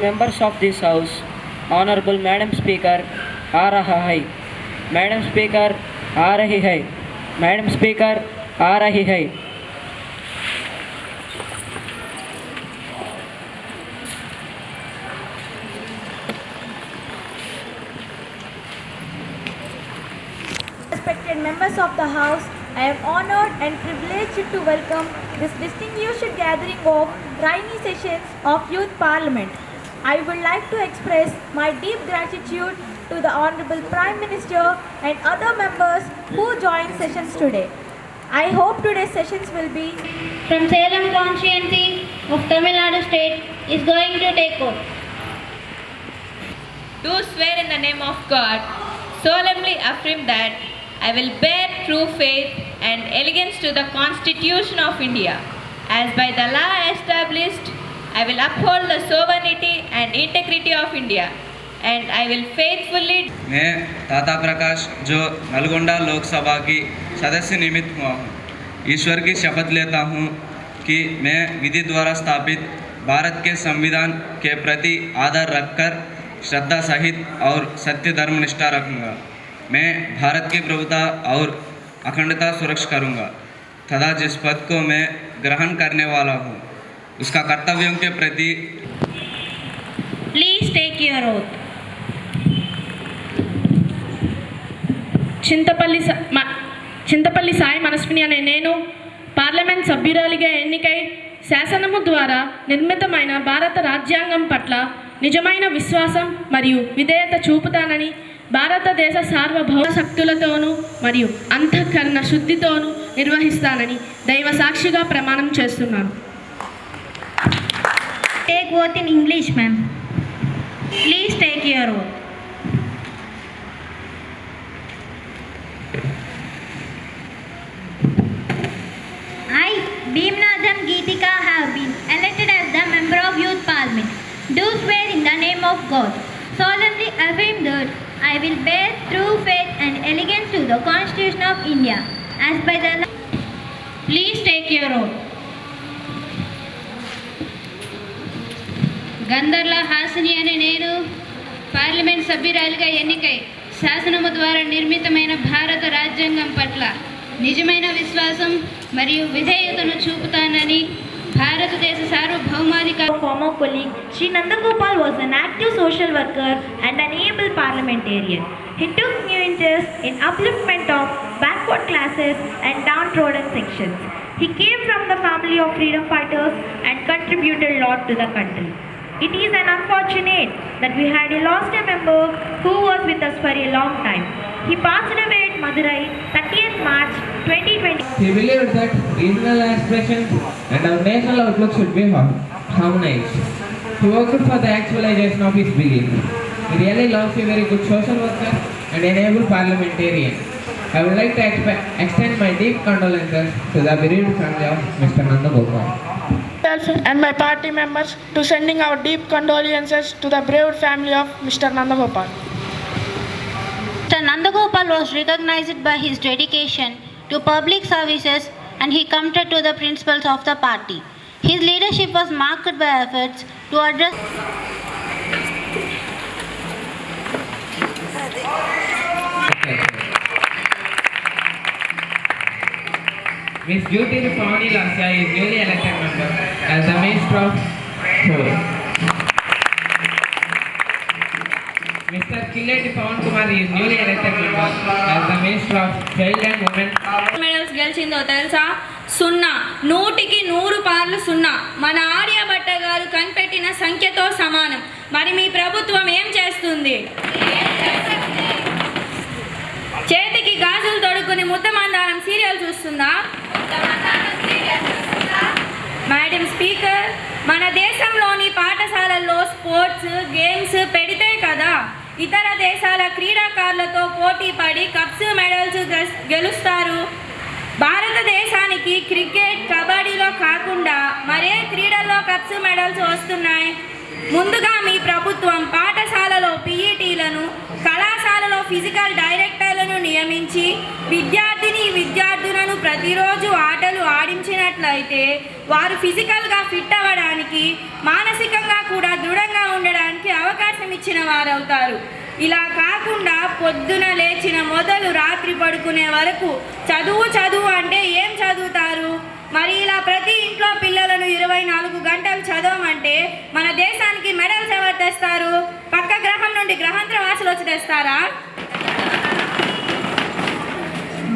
members of this House, Honorable Madam Speaker, आ रहा है. Madam Speaker, आ रही है. Madam Speaker, आ रही है. Respected members of the House, I am honored and privileged to welcome this distinguished gathering of rainy sessions of Youth Parliament. I would like to express my deep gratitude to the Honorable Prime Minister and other members who joined sessions today. I hope today's sessions will be from Salem constituency of Tamil Nadu state is going to take oath. Do swear in the name of God, solemnly affirm that I will bear true faith and allegiance to the Constitution of India, as by the law established, I will uphold the sovereignty and integrity of India, and I will faithfully. मैं ताता प्रकाश जो नलगोंडा लोकसभा की सदस्य निमित्त हुआ हूँ, ईश्वर की शपथ लेता हूँ कि मैं विधि द्वारा स्थापित भारत के संविधान के प्रति आदर रखकर श्रद्धा सहित और सत्य धर्मनिष्ठा रखूँगा. मैं भारत की प्रभुता और अखंडता सुरक्षा करूँगा तथा जिस पद को मैं ग्रहण करने वाला हूँ उसका कर्तव्यों के प्रति. Please take your oath. Chintapalli Sai Manaswini అనే నేను పార్లమెంట్ సభ్యురాలిగా ఎన్నికై శాసనము ద్వారా నిర్మితమైన భారత రాజ్యాంగం పట్ల నిజమైన విశ్వాసం మరియు విధేయత చూపుతానని, భారతదేశ సార్వభౌమ శక్తులతోనూ మరియు అంతఃకరణ శుద్ధితోనూ నిర్వహిస్తానని దైవ సాక్షిగా ప్రమాణం చేస్తున్నాను. Take oath in English, ma'am. Please take your oath. I, Bhimnadhan Geetika, have been elected as the member of Youth Parliament. Do swear in the name of God, solemnly affirm that I will bear true faith and allegiance to the Constitution of India, as by the law. Please take your oath. గంధర్ల Hasini అనే నేను parliament సభ్యురాలిగా ఎన్నికై శాసనము ద్వారా నిర్మితమైన భారత రాజ్యాంగం పట్ల నిజమైన విశ్వాసం మరియు విధేయతను చూపుతానని, భారతదేశ సార్వభౌమాధికార. former colleague Sri Nandagopal was an active social worker and an able parliamentarian. He took new interest in upliftment of backward classes and downtrodden sections. He came from the family of freedom fighters and contributed a lot to the country. It is an unfortunate that we had lost a member who was with us for a long time. He passed away at Madurai 30th March 2020. He believed that regional aspirations and our national outlook should be harmonized. He worked for the actualization of his belief. He really loves a very good social worker and an able parliamentarian. I would like to extend my deep condolences to the bereaved family of Mr. Nandagopal. And my party members to sending our deep condolences to the brave family of Mr. Nandagopal. Mr. Nandagopal was recognized by his dedication to public services and he committed to the principles of the party. His leadership was marked by efforts to address Miss Jyoti Pavani Lasya is newly elected member as the Minister of Food. Mr. Killeti Pawan Kumar is newly elected member as the Minister of Child and Women. Medals గెలిచిందో తెలుసా? 0, 100కి 100 పార్లు 0. మన ఆర్యభట్ట గారు కనిపెట్టిన సంఖ్యతో సమానం. మరి మీ ప్రభుత్వం ఏం చేస్తుంది? చేతికి గాజులు తొడుక్కుని ముద్దమందారం సీరియల్ చూస్తుందా? మేడం స్పీకర్, మన దేశంలోని పాఠశాలల్లో స్పోర్ట్స్ గేమ్స్ పెడితే కదా ఇతర దేశాల క్రీడాకారులతో పోటీ పడి కప్స్ మెడల్స్ గెలుస్తారు. భారతదేశానికి క్రికెట్ కబడ్డీలో కాకుండా మరే క్రీడల్లో కప్స్ మెడల్స్ వస్తున్నాయి? ముందుగా మీ ప్రభుత్వం పాఠశాలలో పీఈటీలను, కళాశాలలో ఫిజికల్ డైరెక్టర్లను ఉపాధ్యాయులను నియమించి విద్యార్థులను ప్రతిరోజు ఆటలు ఆడించినట్లయితే వారు ఫిజికల్గా ఫిట్ అవ్వడానికి, మానసికంగా కూడా దృఢంగా ఉండడానికి అవకాశం ఇచ్చిన వారవుతారు. ఇలా కాకుండా పొద్దున లేచిన మొదలు రాత్రి పడుకునే వరకు చదువు అంటే ఏం చదువుతారు? మరి ఇలా ప్రతి ఇంట్లో పిల్లలను 24 గంటలు చదవమంటే మన దేశానికి మెడల్స్ ఎవరు తెస్తారు? పక్క గ్రహం నుండి గ్రహాంతర వాసులు వచ్చి తెస్తారా?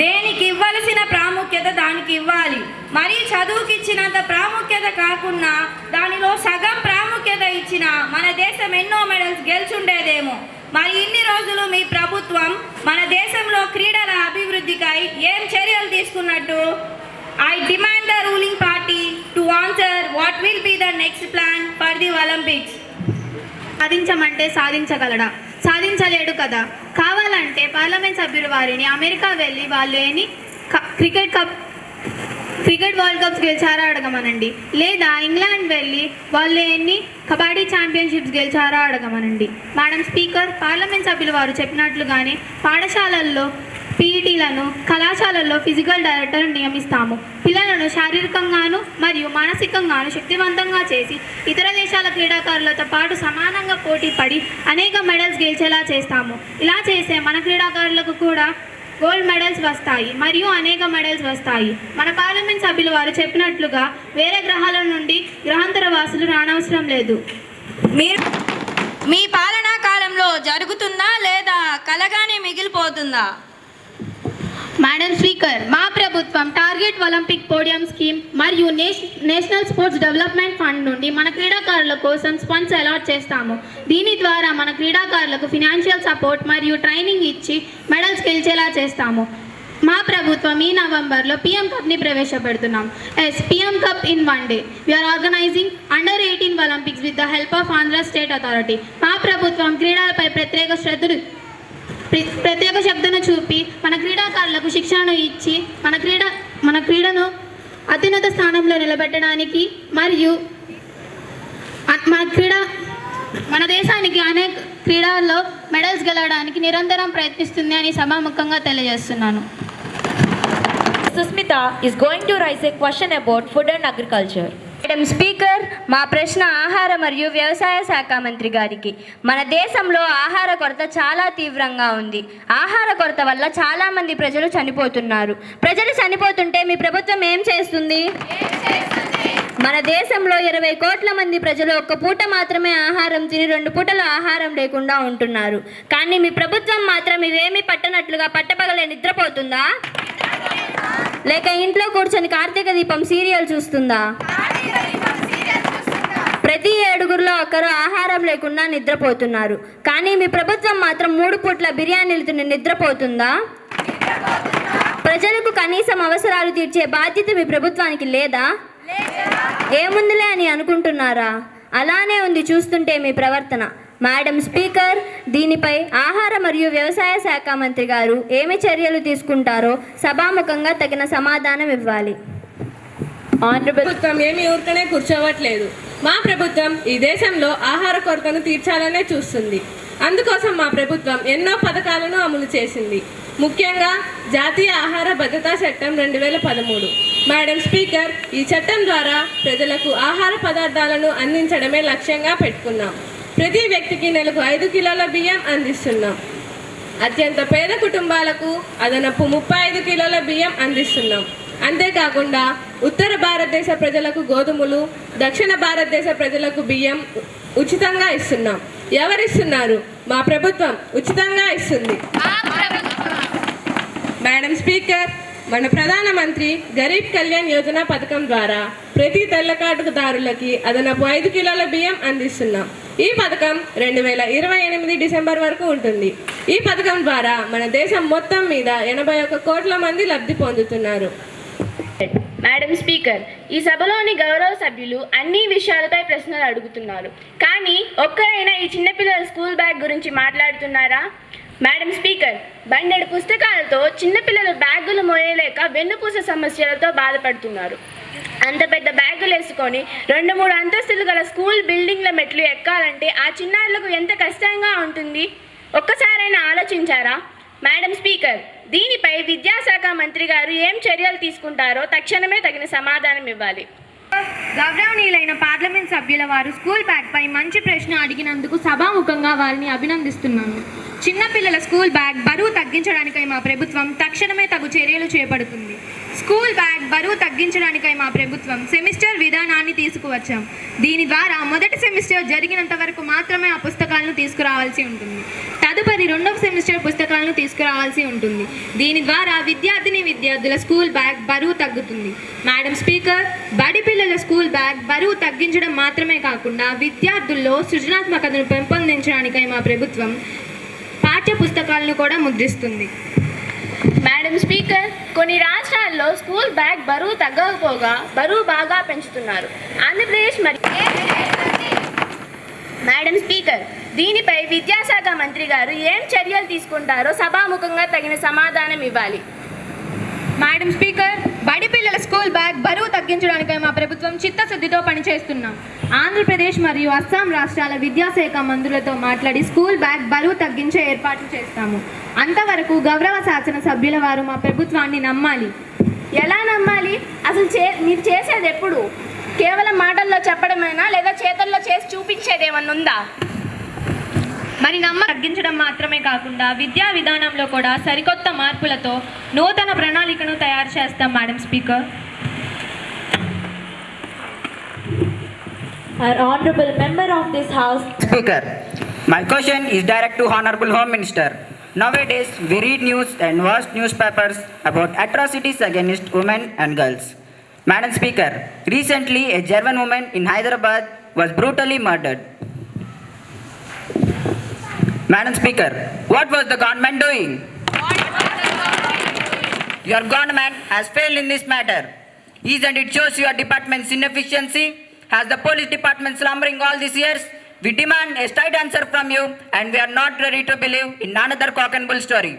దేనికి ఇవ్వాల్సిన ప్రాముఖ్యత దానికి ఇవ్వాలి. మరి చదువుకి ఇచ్చినంత ప్రాముఖ్యత కాకుండా దానిలో సగం ప్రాముఖ్యత ఇచ్చిన మన దేశం ఎన్నో మెడల్స్ గెలుచుండేదేమో. మరి ఇన్ని రోజులు మీ ప్రభుత్వం మన దేశంలో క్రీడల అభివృద్ధికై ఏం చర్యలు తీసుకున్నట్టు? I demand the ruling party to answer what will be the next plan for the Olympics. సాధించమంటే సాధించగలడా? సాధించలేడు కదా. కావాలంటే పార్లమెంట్ సభ్యులు వారిని అమెరికా వెళ్ళి వాళ్ళు ఎన్ని క్రికెట్ వరల్డ్ కప్స్ గెలిచారో అడగమనండి. లేదా ఇంగ్లాండ్ వెళ్ళి వాళ్ళు ఎన్ని కబడ్డీ ఛాంపియన్షిప్స్ గెలిచారో అడగమనండి. మేడం స్పీకర్, పార్లమెంట్ సభ్యులు వారు చెప్పినట్లుగానే పాఠశాలల్లో పీఈటీలను, కళాశాలల్లో ఫిజికల్ డైరెక్టర్ను నియమిస్తాము. పిల్లలను శారీరకంగాను మరియు మానసికంగాను శక్తివంతంగా చేసి ఇతర దేశాల క్రీడాకారులతో పాటు సమానంగా పోటీ పడి అనేక మెడల్స్ గెలిచేలా చేస్తాము. ఇలా చేసే మన క్రీడాకారులకు కూడా గోల్డ్ మెడల్స్ వస్తాయి మరియు అనేక మెడల్స్ వస్తాయి. మన పార్లమెంట్ సభ్యులు వారు చెప్పినట్లుగా వేరే గ్రహాల నుండి గ్రహాంతర వాసులు రానవసరం లేదు. మీ పాలనా కాలంలో జరుగుతుందా లేదా కలగానే మిగిలిపోతుందా? మేడం స్పీకర్, మా ప్రభుత్వం టార్గెట్ ఒలింపిక్ పోడియం స్కీమ్ మరియు నేషనల్ స్పోర్ట్స్ డెవలప్మెంట్ ఫండ్ నుండి మన క్రీడాకారుల కోసం ఫండ్స్ అలాట్ చేస్తాము. దీని ద్వారా మన క్రీడాకారులకు ఫినాన్షియల్ సపోర్ట్ మరియు ట్రైనింగ్ ఇచ్చి మెడల్స్ గెలిచేలా చేస్తాము. మా ప్రభుత్వం ఈ నవంబర్లో పిఎం కప్ని ప్రవేశపెడుతున్నాం. PM cup in 1 day. We're organizing under eighteen Olympics with the help of Andhra state authority. మా ప్రభుత్వం క్రీడలపై ప్రత్యేక శ్రద్ధను చూపి మన క్రీడాకారులకు శిక్షణను ఇచ్చి మన క్రీడను అత్యున్నత స్థానంలో నిలబెట్టడానికి మరియు మన దేశానికి అనేక క్రీడల్లో మెడల్స్ గెలవడానికి నిరంతరం ప్రయత్నిస్తుంది అని సభాముఖంగా తెలియజేస్తున్నాను. Susmita is going to raise a question about food and agriculture. Madam speaker, మా ప్రశ్న ఆహార మరియు వ్యవసాయ శాఖ మంత్రి గారికి. మన దేశంలో ఆహార కొరత చాలా తీవ్రంగా ఉంది. ఆహార కొరత వల్ల చాలా మంది ప్రజలు చనిపోతున్నారు. ప్రజలు చనిపోతుంటే మీ ప్రభుత్వం ఏం చేస్తుంది? మన దేశంలో 20 కోట్ల మంది ప్రజలు ఒక్క పూట మాత్రమే ఆహారం తిని 2 పూటలు ఆహారం లేకుండా ఉంటున్నారు. కానీ మీ ప్రభుత్వం మాత్రం ఇవేమీ పట్టనట్లుగా పట్టపగలే నిద్రపోతుందా? లేక ఇంట్లో కూర్చొని కార్తీక దీపం సీరియల్ చూస్తుందా? ప్రతి 7గురిలో ఒకరు ఆహారం లేకుండా నిద్రపోతున్నారు. కానీ మీ ప్రభుత్వం మాత్రం 3 పూట్ల బిర్యానీలు తిని నిద్రపోతుందా? ప్రజలకు కనీసం అవసరాలు తీర్చే బాధ్యత మీ ప్రభుత్వానికి లేదా? ఏముందిలే అని అనుకుంటున్నారా? అలానే ఉంది చూస్తుంటే మీ ప్రవర్తన. మేడం స్పీకర్, దీనిపై ఆహార మరియు వ్యవసాయ శాఖ మంత్రి గారు ఏమి చర్యలు తీసుకుంటారో సభాముఖంగా తగిన సమాధానం ఇవ్వాలి. ప్రభుత్వం ఏమి ఊరికనే కూర్చోవట్లేదు. మా ప్రభుత్వం ఈ దేశంలో ఆహార కొరతను తీర్చాలనే చూస్తుంది. అందుకోసం మా ప్రభుత్వం ఎన్నో పథకాలను అమలు చేసింది. ముఖ్యంగా జాతీయ ఆహార భద్రతా చట్టం 2013. మేడం స్పీకర్, ఈ చట్టం ద్వారా ప్రజలకు ఆహార పదార్థాలను అందించడమే లక్ష్యంగా పెట్టుకున్నాం. ప్రతి వ్యక్తికి నెలకు 5 కిలోల బియ్యం అందిస్తున్నాం. అత్యంత పేద కుటుంబాలకు అదనపు 35 కిలోల బియ్యం అందిస్తున్నాం. అంతేకాకుండా ఉత్తర భారతదేశ ప్రజలకు గోధుమలు, దక్షిణ భారతదేశ ప్రజలకు బియ్యం ఉచితంగా ఇస్తున్నాం. ఎవరిస్తున్నారు? మా ప్రభుత్వం ఉచితంగా ఇస్తుంది. మేడం స్పీకర్, మన ప్రధానమంత్రి గరీబ్ కళ్యాణ్ యోజన పథకం ద్వారా ప్రతి తెల్ల కార్డుదారులకి అదనపు 5 కిలోల బియ్యం అందిస్తున్నాం. ఈ పథకం 2028 డిసెంబర్ వరకు ఉంటుంది. ఈ పథకం ద్వారా మన దేశం మొత్తం మీద 81 కోట్ల మంది లబ్ధి పొందుతున్నారు. మేడం స్పీకర్, ఈ సభలోని గౌరవ సభ్యులు అన్ని విషయాలపై ప్రశ్నలు అడుగుతున్నారు. కానీ ఒక్కరైనా ఈ చిన్నపిల్లల స్కూల్ బ్యాగ్ గురించి మాట్లాడుతున్నారా? మేడం స్పీకర్, బండెడు పుస్తకాలతో చిన్నపిల్లలు బ్యాగులు మోయలేక వెన్నుపూస సమస్యలతో బాధపడుతున్నారు. అంత పెద్ద బ్యాగులు వేసుకొని 2-3 అంతస్తులు గల స్కూల్ బిల్డింగ్ల మెట్లు ఎక్కాలంటే ఆ చిన్నారులకు ఎంత కష్టంగా ఉంటుంది? ఒక్కసారైనా ఆలోచించారా? మేడం స్పీకర్, దీనిపై విద్యాశాఖ మంత్రి గారు ఏం చర్యలు తీసుకుంటారో తక్షణమే తగిన సమాధానం ఇవ్వాలి. గౌరవనీయులైన పార్లమెంట్ సభ్యుల వారు స్కూల్ బ్యాగ్ పై మంచి ప్రశ్న అడిగినందుకు సభాముఖంగా వారిని అభినందిస్తున్నాను. చిన్నపిల్లల స్కూల్ బ్యాగ్ బరువు తగ్గించడానికై మా ప్రభుత్వం తక్షణమే తగు చర్యలు చేపడుతుంది. స్కూల్ బ్యాగ్ బరువు తగ్గించడానికై మా ప్రభుత్వం సెమిస్టర్ విధానాన్ని తీసుకువచ్చాం. దీని ద్వారా మొదటి సెమిస్టర్ జరిగినంత వరకు మాత్రమే ఆ పుస్తకాలను తీసుకురావాల్సి ఉంటుంది. తదుపరి రెండవ సెమిస్టర్ పుస్తకాలను తీసుకురావాల్సి ఉంటుంది. దీని ద్వారా విద్యార్థుల స్కూల్ బ్యాగ్ బరువు తగ్గుతుంది. మేడం స్పీకర్, బడి పిల్లల స్కూల్ బ్యాగ్ బరువు తగ్గించడం మాత్రమే కాకుండా విద్యార్థుల్లో సృజనాత్మకతను పెంపొందించడానికై మా ప్రభుత్వం పాఠ్య పుస్తకాలను కూడా ముద్రిస్తుంది. మేడం స్పీకర్, కొన్ని రాష్ట్రాల్లో స్కూల్ బ్యాగ్ బరువు తగ్గకపోగా బరువు బాగా పెంచుతున్నారు. ఆంధ్రప్రదేశ్ మేడం స్పీకర్, దీనిపై విద్యాశాఖ మంత్రి గారు ఏం చర్యలు తీసుకుంటారో సభాముఖంగా తగిన సమాధానం ఇవ్వాలి. మేడం స్పీకర్, బడి పిల్లల స్కూల్ బ్యాగ్ బరువు తగ్గించడానికై మా ప్రభుత్వం చిత్తశుద్ధితో పనిచేస్తున్నాం. ఆంధ్రప్రదేశ్ మరియు అస్సాం రాష్ట్రాల విద్యాశాఖ మంత్రులతో మాట్లాడి స్కూల్ బ్యాగ్ బరువు తగ్గించే ఏర్పాట్లు చేస్తాము. అంతవరకు గౌరవ శాసన సభ్యుల వారు మా ప్రభుత్వాన్ని నమ్మాలి. ఎలా నమ్మాలి? అసలు మీరు చేసేది ఎప్పుడు? కేవలం మాటల్లో చెప్పడమేనా, లేదా చేతుల్లో చేసి చూపించేది ఏమన్నా ఉందా? మరి తగ్గించడం మాత్రమే కాకుండా విద్యా విధానంలో కూడా సరికొత్త మార్పులతో నూతన ప్రణాళికను తయారు చేస్తాం. Madam speaker. Our honorable member of this house. Speaker, my question is direct to Honorable Home Minister. Nowadays, we read news and watch newspapers about atrocities against women and girls. Madam Speaker, recently a German woman in Hyderabad was brutally murdered. Madam Speaker, what was the government doing? Your government has failed in this matter. Isn't it shows your department's inefficiency? Has the police department slumbering all these years? We demand a straight answer from you, and we are not ready to believe in another cock and bull story.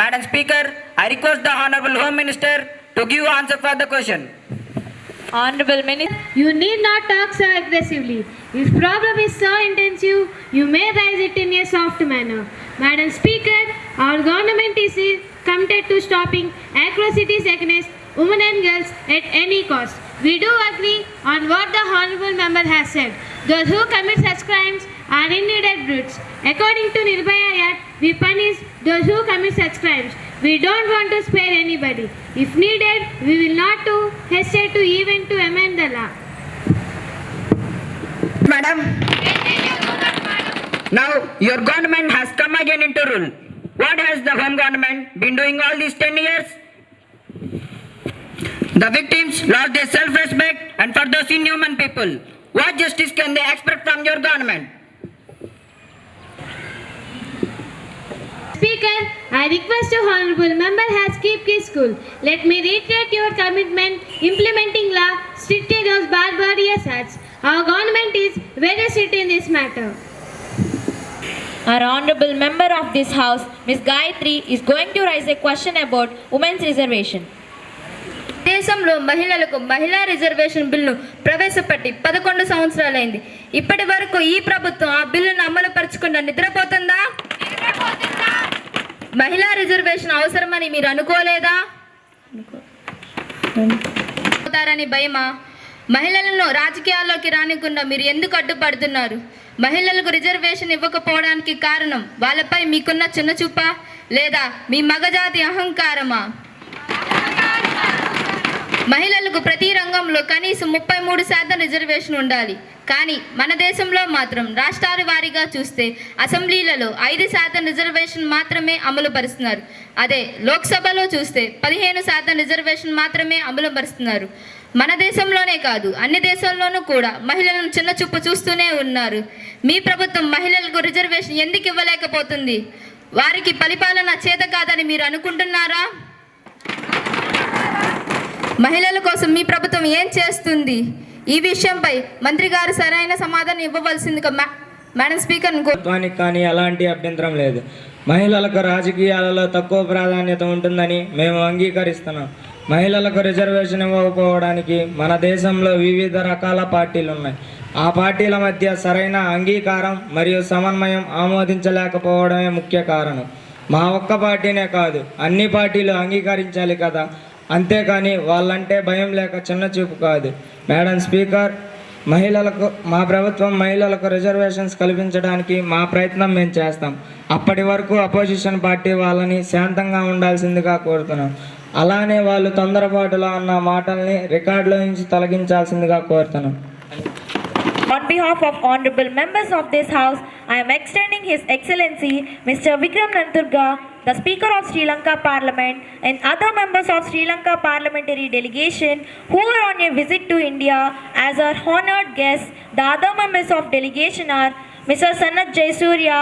Madam Speaker, I request the Honorable Home Minister to give answer for the question. Honorable Minister. You need not talk so aggressively. If problem is so intensive, you may raise it in a soft manner. Madam Speaker, our government is committed to stopping atrocities against women and girls at any cost. We do agree on what the honorable member has said. Those who commit such crimes are indeed brutes. According to Nirbhaya Act, we punish those who commit such crimes. We don't want to spare anybody. If needed, we will not hesitate to even to amend the law. Madam, now your government has come again into rule. What has the home government been doing all these 10 years? The victims lost their self-respect, and for those inhuman people, what justice can they expect from your government? Speaker, I request the honorable member has keep his cool. Let me reiterate your commitment implementing law strictly those barbarous acts. Our government is very strict in this matter. Our honorable member of this house, Ms. Gayatri, is going to raise a question about women's reservation. దేశంలో మహిళలకు మహిళా reservation bill ప్రవేశపెట్టి 11 సంవత్సరాలైంది. ఇప్పటి వరకు ఈ ప్రభుత్వం ఆ బిల్లును అమలు పరచకుండా నిద్రపోతుందా? మహిళా రిజర్వేషన్ అవసరమని మీరు అనుకోలేదా? అవుతారని భయమా? మహిళలను రాజకీయాల్లోకి రానికుండా మీరు ఎందుకు అడ్డుపడుతున్నారు? మహిళలకు రిజర్వేషన్ ఇవ్వకపోవడానికి కారణం వాళ్ళపై మీకున్న చిన్నచూపా లేదా మీ మగజాతి అహంకారమా? మహిళలకు ప్రతి రంగంలో కనీసం 33% రిజర్వేషన్ ఉండాలి. కానీ మన దేశంలో మాత్రం రాష్ట్రాల వారీగా చూస్తే అసెంబ్లీలలో 5% రిజర్వేషన్ మాత్రమే అమలు పరుస్తున్నారు. అదే లోక్సభలో చూస్తే 15% రిజర్వేషన్ మాత్రమే అమలు పరుస్తున్నారు. మన దేశంలోనే కాదు అన్ని దేశాల్లోనూ కూడా మహిళలను చిన్న చూపు చూస్తూనే ఉన్నారు. మీ ప్రభుత్వం మహిళలకు రిజర్వేషన్ ఎందుకు ఇవ్వలేకపోతుంది? వారికి పరిపాలన చేత కాదని మీరు అనుకుంటున్నారా? మహిళల కోసం మీ ప్రభుత్వం ఏం చేస్తుంది? ఈ విషయంపై మంత్రి గారు సరైన సమాధానం ఇవ్వవలసిందిగా మేడం స్పీకర్. కానీ ఎలాంటి అభ్యంతరం లేదు. మహిళలకు రాజకీయాలలో తక్కువ ప్రాధాన్యత ఉంటుందని మేము అంగీకరిస్తున్నాం. మహిళలకు రిజర్వేషన్ ఇవ్వకపోవడానికి మన దేశంలో వివిధ రకాల పార్టీలు ఉన్నాయి. ఆ పార్టీల మధ్య సరైన అంగీకారం మరియు సమన్వయం ఆమోదించలేకపోవడమే ముఖ్య కారణం. మా ఒక్క పార్టీనే కాదు, అన్ని పార్టీలు అంగీకరించాలి కదా. అంతేకాని వాళ్ళంటే భయం లేక చిన్న చూపు కాదు. మేడం స్పీకర్, మా ప్రభుత్వం మహిళలకు రిజర్వేషన్స్ కల్పించడానికి మా ప్రయత్నం మేము చేస్తాం. అప్పటి వరకు అపోజిషన్ పార్టీ వాళ్ళని శాంతంగా ఉండాల్సిందిగా కోరుతున్నాం. అలానే వాళ్ళు తొందరపాటులో అన్న మాటల్ని రికార్డులో నుంచి తొలగించాల్సిందిగా కోరుతున్నాం. On behalf of honorable members of this house, I am extending His Excellency Mr. Vikram Nanturga, the Speaker of Sri Lanka Parliament, and other members of Sri Lanka Parliamentary Delegation who are on a visit to India as our honored guests. The other members of delegation are Mr. Sanat Jayasuriya,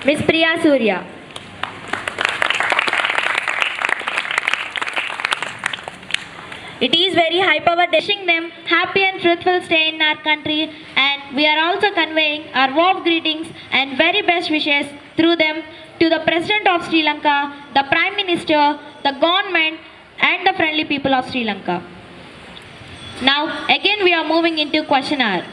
Ms. Priya Surya. It is very high power wishing them happy and fruitful stay in our country, and we are also conveying our warm greetings and very best wishes through them to the President of Sri Lanka, the Prime Minister, the government and the friendly people of Sri Lanka. Now again we are moving into question hour.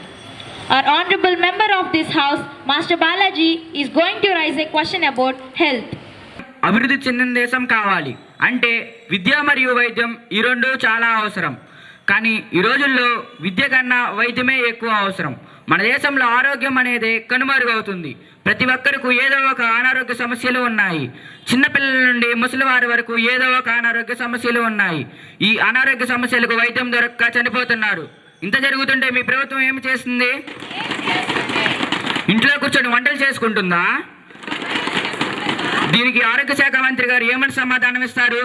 Our honorable member of this house, Master Balaji, is going to raise a question about health. అభివృద్ధి చెందిన దేశం కావాలి అంటే విద్య మరియు వైద్యం ఈ రెండు చాలా అవసరం. కానీ ఈ రోజుల్లో విద్య కన్నా వైద్యమే ఎక్కువ అవసరం. మన దేశంలో ఆరోగ్యం అనేది కనుమరుగవుతుంది. ప్రతి ఒక్కరికి ఏదో ఒక అనారోగ్య సమస్యలు ఉన్నాయి. చిన్నపిల్లల నుండి ముసలివారి వరకు ఏదో ఒక అనారోగ్య సమస్యలు ఉన్నాయి. ఈ అనారోగ్య సమస్యలకు వైద్యం దొరక్క చనిపోతున్నారు. ఇంత జరుగుతుంటే మీ ప్రభుత్వం ఏమి చేస్తుంది? ఇంట్లో కూర్చొని వంటలు చేసుకుంటుందా? దీనికి ఆరోగ్య శాఖ మంత్రి గారు ఏమని సమాధానం ఇస్తారు?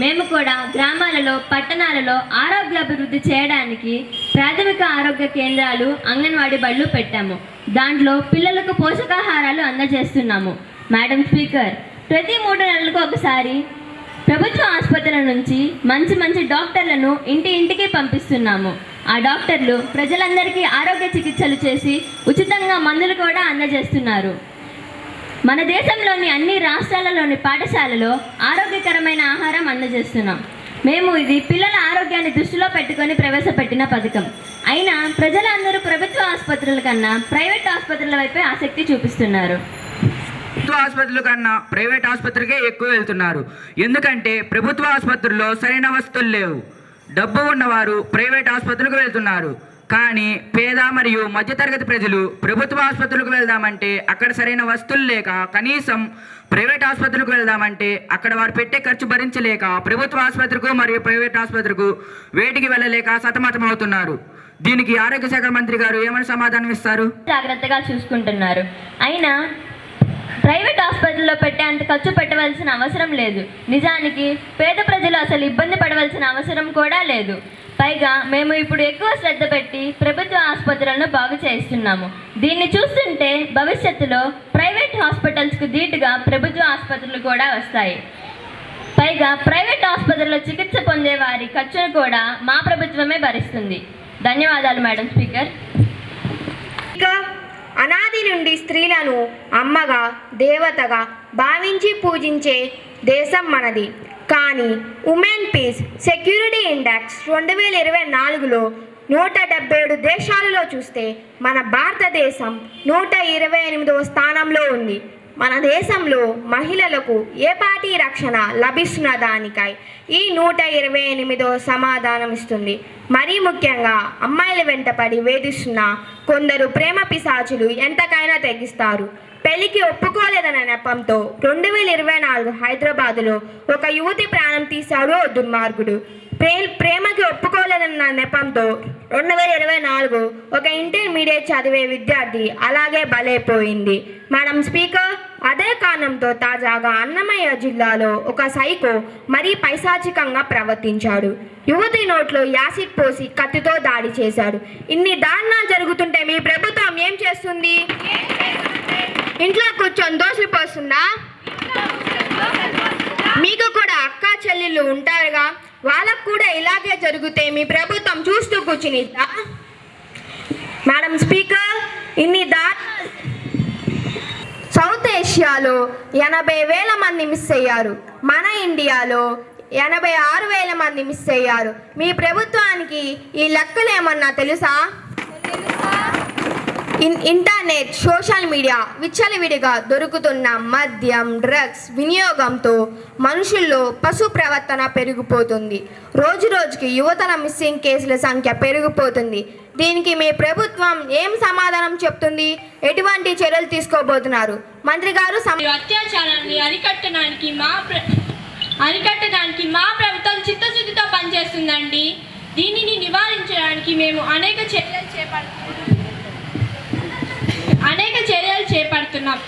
మేము కూడా గ్రామాలలో పట్టణాలలో ఆరోగ్య అభివృద్ధి చేయడానికి ప్రాథమిక ఆరోగ్య కేంద్రాలు, అంగన్వాడీ బళ్ళు పెట్టాము. దాంట్లో పిల్లలకు పోషకాహారాలు అందజేస్తున్నాము. మేడం స్పీకర్, ప్రతి 3 నెలలకు ఒకసారి ప్రభుత్వ ఆసుపత్రుల నుంచి మంచి డాక్టర్లను ఇంటికి పంపిస్తున్నాము. ఆ డాక్టర్లు ప్రజలందరికీ ఆరోగ్య చికిత్సలు చేసి ఉచితంగా మందులు కూడా అందజేస్తున్నారు. మన దేశంలోని అన్ని రాష్ట్రాలలోని పాఠశాలలో ఆరోగ్యకరమైన ఆహారం అందజేస్తున్నాం. మేము ఇది పిల్లల ఆరోగ్యాన్ని దృష్టిలో పెట్టుకొని ప్రవేశపెట్టిన పథకం. అయినా ప్రజలందరూ ప్రభుత్వ ఆసుపత్రుల కన్నా ప్రైవేట్ ఆసుపత్రుల వైపే ఆసక్తి చూపిస్తున్నారు. ప్రభుత్వ ఆసుపత్రుల కన్నా ప్రైవేట్ ఆసుపత్రికే ఎక్కువ వెళ్తున్నారు. ఎందుకంటే ప్రభుత్వ ఆసుపత్రుల్లో సరైన వసతులు లేవు. డబ్బు ఉన్నవారు ప్రైవేట్ ఆసుపత్రులకు వెళ్తున్నారు. కానీ పేద మరియు మధ్యతరగతి ప్రజలు ప్రభుత్వ ఆసుపత్రులకు వెళ్దామంటే అక్కడ సరైన వసతులు లేక, కనీసం ప్రైవేట్ ఆసుపత్రులకు వెళ్దామంటే అక్కడ వారు పెట్టే ఖర్చు భరించలేక ప్రభుత్వ ఆసుపత్రికి మరియు ప్రైవేట్ ఆసుపత్రికి వేటికి వెళ్ళలేక సతమతమవుతున్నారు. దీనికి ఆరోగ్య శాఖ మంత్రి గారు ఏమని సమాధానం ఇస్తారు? జాగ్రత్తగా చూసుకుంటున్నారు. అయినా ప్రైవేట్ హాస్పిటల్లో పెట్టేంత ఖర్చు పెట్టవలసిన అవసరం లేదు. నిజానికి పేద ప్రజలు అసలు ఇబ్బంది పడవలసిన అవసరం కూడా లేదు. పైగా మేము ఇప్పుడు ఎక్కువ శ్రద్ధ పెట్టి ప్రభుత్వ ఆసుపత్రులను బాగు చేస్తున్నాము. దీన్ని చూస్తుంటే భవిష్యత్తులో ప్రైవేట్ హాస్పిటల్స్కు ధీటుగా ప్రభుత్వ ఆసుపత్రులు కూడా వస్తాయి. పైగా ప్రైవేట్ ఆసుపత్రుల్లో చికిత్స పొందే వారి ఖర్చును కూడా మా ప్రభుత్వమే భరిస్తుంది. ధన్యవాదాలు మేడం స్పీకర్. అనాది నుండి స్త్రీలను అమ్మగా, దేవతగా భావించి పూజించే దేశం మనది. కానీ ఉమెన్ పీస్ సెక్యూరిటీ ఇండెక్స్ 2024లో 177 దేశాలలో చూస్తే మన భారతదేశం 128వ స్థానంలో ఉంది. మన దేశంలో మహిళలకు ఏ పార్టీ రక్షణ లభిస్తున్న దానికై ఈ 128వ సమాధానం ఇస్తుంది. మరీ ముఖ్యంగా అమ్మాయిల వెంటపడి వేధిస్తున్న కొందరు ప్రేమ పిశాచులు ఎంతకైనా తెగిస్తారు. పెళ్లికి ఒప్పుకోలేదన్న నెపంతో 2024 హైదరాబాదులో ఒక యువతి ప్రాణం తీశాడు ఓ దుర్మార్గుడు. ప్రేమకి ఒప్పుకోలేదన్న నెపంతో 2024 ఒక ఇంటర్మీడియట్ చదివే విద్యార్థి అలాగే బలైపోయింది. మేడం స్పీకర్, అదే కారణంతో తాజాగా అన్నమయ్య జిల్లాలో ఒక సైకో మరీ పైశాచికంగా ప్రవర్తించాడు. యువతి నోట్లో యాసిడ్ పోసి కత్తితో దాడి చేశాడు. ఇన్ని దారుణాలు జరుగుతుంటే మీ ప్రభుత్వం ఏం చేస్తుంది? ఇంట్లో కూర్చొని దోశలు పోస్తుందా? మీకు కూడా అక్క చెల్లెళ్ళు ఉంటారుగా, వాళ్ళకు కూడా ఇలాగే జరిగితే మీ ప్రభుత్వం చూస్తూ కూర్చునిద్దా? మేడం స్పీకర్, ఇన్ని సౌత్ ఏషియాలో 80,000 మంది మిస్ అయ్యారు. మన ఇండియాలో 86,000 మంది మిస్ అయ్యారు. మీ ప్రభుత్వానికి ఈ లెక్కలు ఏమన్నా తెలుసా? ఇంటర్నెట్ సోషల్ మీడియా విచ్చలవిడిగా దొరుకుతున్న మద్యం డ్రగ్స్ వినియోగంతో మనుషుల్లో పశు ప్రవర్తన పెరిగిపోతుంది. రోజురోజుకి యువతల మిస్సింగ్ కేసుల సంఖ్య పెరిగిపోతుంది. దీనికి మీ ప్రభుత్వం ఏం సమాధానం చెప్తుంది? ఎటువంటి చర్యలు తీసుకోబోతున్నారు? మంత్రి గారు అత్యాచారాన్ని అరికట్టడానికి మా ప్రభుత్వం చిత్తశుద్ధితో పనిచేస్తుందండి. దీనిని నివారించడానికి మేము అనేక చర్యలు చేపడుతున్నాం.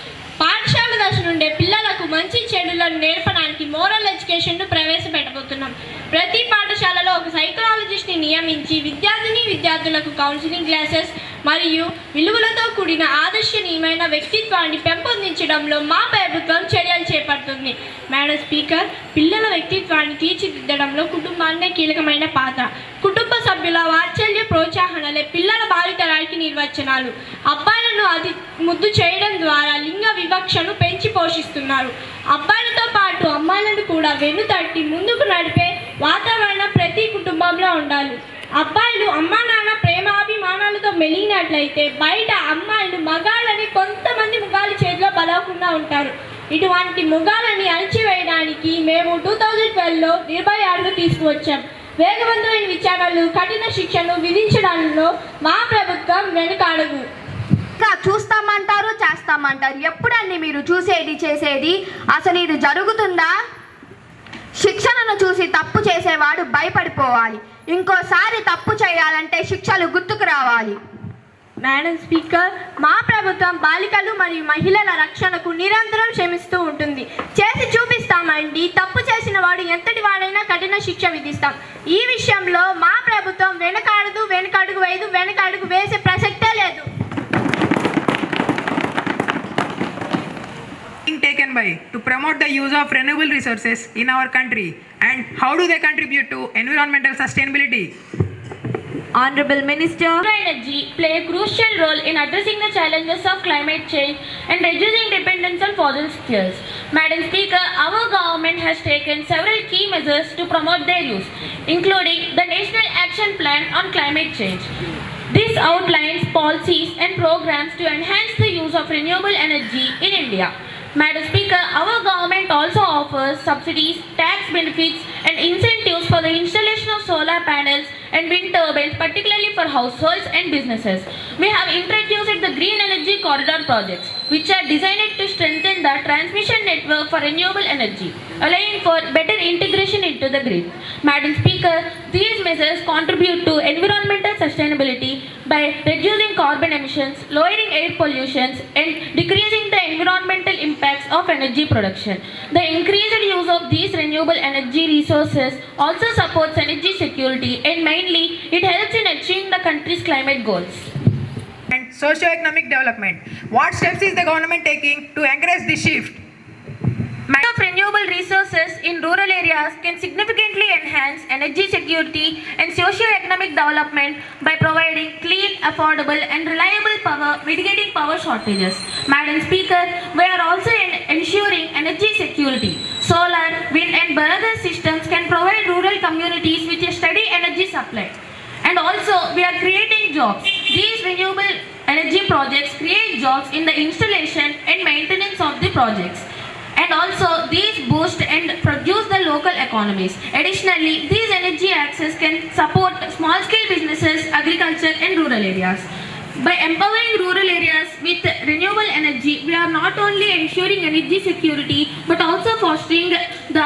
పాఠశాల దశ నుండే పిల్లలకు మంచి చెడులను నేర్పడానికి మోరల్ ఎడ్యుకేషన్ను ప్రవేశపెట్టబోతున్నాం. ప్రతి పాఠశాలలో ఒక సైకాలజిస్ట్ని నియమించి విద్యార్థులకు కౌన్సిలింగ్ క్లాసెస్ మరియు విలువలతో కూడిన ఆదర్శనీయమైన వ్యక్తిత్వాన్ని పెంపొందించడంలో మా ప్రభుత్వం చర్యలు చేపడుతుంది. మేడం స్పీకర్, పిల్లల వ్యక్తిత్వాన్ని తీర్చిదిద్దడంలో కుటుంబాన్నే కీలకమైన పాత్ర. కుటుంబ సభ్యుల వాత్సల్య ప్రోత్సాహనలే పిల్లల భావితరానికి నిర్వచనాలు. అబ్బాయిలను అతి ముద్దు చేయడం ద్వారా లింగ వివక్షను పెంచి పోషిస్తున్నారు. అబ్బాయిలతో పాటు అమ్మాయిలను కూడా వెన్నుతట్టి ముందుకు నడిపే వాతావరణం ప్రతి కుటుంబంలో ఉండాలి. అబ్బాయిలు అమ్మా నాన్న ప్రేమాభిమానాలతో మెలిగినట్లయితే బయట అమ్మాయిలు మగాళ్ళని కొంతమంది ముగాలి చేతిలో బలవకుండా ఉంటారు. ఇటువంటి ముగాలని అణచివేయడానికి మేము 2012లో నిర్భయాలను తీసుకువచ్చాం. వేగవంతమైన విచారణలు, కఠిన శిక్షను విధించడంలో మా ప్రభుత్వం వెనుకాడదు. చూస్తామంటారు, చేస్తామంటారు. ఎప్పుడండి మీరు చూసేది చేసేది? అసలు ఇది జరుగుతుందా? శిక్షణను చూసి తప్పు చేసేవాడు భయపడిపోవాలి. ఇంకోసారి తప్పు చేయాలంటే శిక్షలు గుర్తుకు రావాలి. మేడం స్పీకర్, మా ప్రభుత్వం బాలికలు మరియు మహిళల రక్షణకు నిరంతరం శ్రమిస్తూ ఉంటుంది. చేసి చూపిస్తామండి. తప్పు చేసిన వాడు ఎంతటి వాడైనా కఠిన శిక్ష విధిస్తాం. ఈ విషయంలో మా ప్రభుత్వం వెనకడుగు వేసే ప్రసక్తే లేదు. Taken by to promote the use of renewable resources in our country, and how do they contribute to environmental sustainability? Honorable Minister, energy play a crucial role in addressing the challenges of climate change and reducing dependence on fossil fuels. Madam Speaker, our government has taken several key measures to promote their use, including the National Action Plan on Climate Change. This outlines policies and programs to enhance the use of renewable energy in India. Madam Speaker, our government also offers subsidies, tax benefits and incentives for the installation of solar panels and wind turbines, particularly for households and businesses. We have introduced the Green Energy Corridor projects, which are designed to strengthen the transmission network for renewable energy, allowing for better integration into the grid. Madam Speaker, these measures contribute to environmental sustainability by reducing carbon emissions, lowering air pollution, and decreasing the environmental impacts of energy production. The increased use of these renewable energy resources also supports energy security, and mainly it helps in achieving the country's climate goals. And socio-economic development. What steps is the government taking to encourage this shift? Of renewable resources in rural areas can significantly enhance energy security and socio-economic development by providing clean, affordable and reliable power, mitigating power shortages. Madam Speaker, we are also ensuring energy security. Solar, wind and biogas systems can provide rural communities with a steady energy supply. And also we are creating jobs. These renewable energy projects create jobs in the installation and maintenance of the projects. And also these boost and produce the local economies. Additionally, these energy access can support small scale businesses, agriculture and rural areas. By empowering rural areas with renewable energy, we are not only ensuring energy security but also fostering the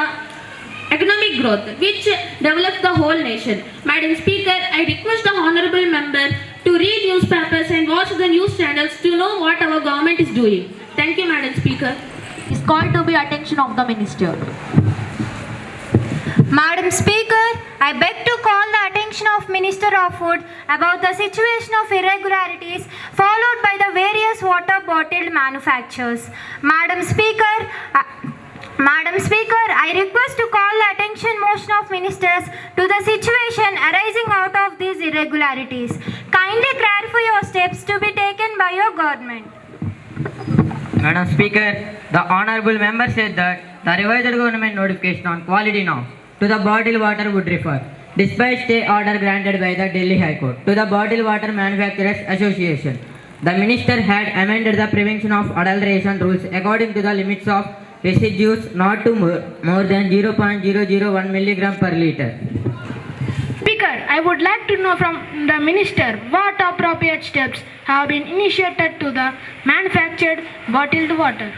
economic growth which develops the whole nation. Madam Speaker, I request the honorable member to read newspapers and watch the news channels to know what our government is doing. Thank you, Madam Speaker. Is called to be attention of the minister. Madam Speaker, I beg to call the attention of Minister of Food about the situation of irregularities followed by the various water bottle manufacturers. Madam Speaker, I request to call the attention motion of ministers to the situation arising out of these irregularities. Kindly clarify your steps to be taken by your government. Madam Speaker, the honorable member said that the revised government notification on quality norms to the bottled water would refer. despite stay order granted by the Delhi High Court to the Bottled Water Manufacturers Association. The minister had amended the prevention of adulteration rules according to the limits of residues not to more than 0.001 milligram per liter. Speaker, I would like to know from the Minister what appropriate steps have been initiated to the manufactured bottled water.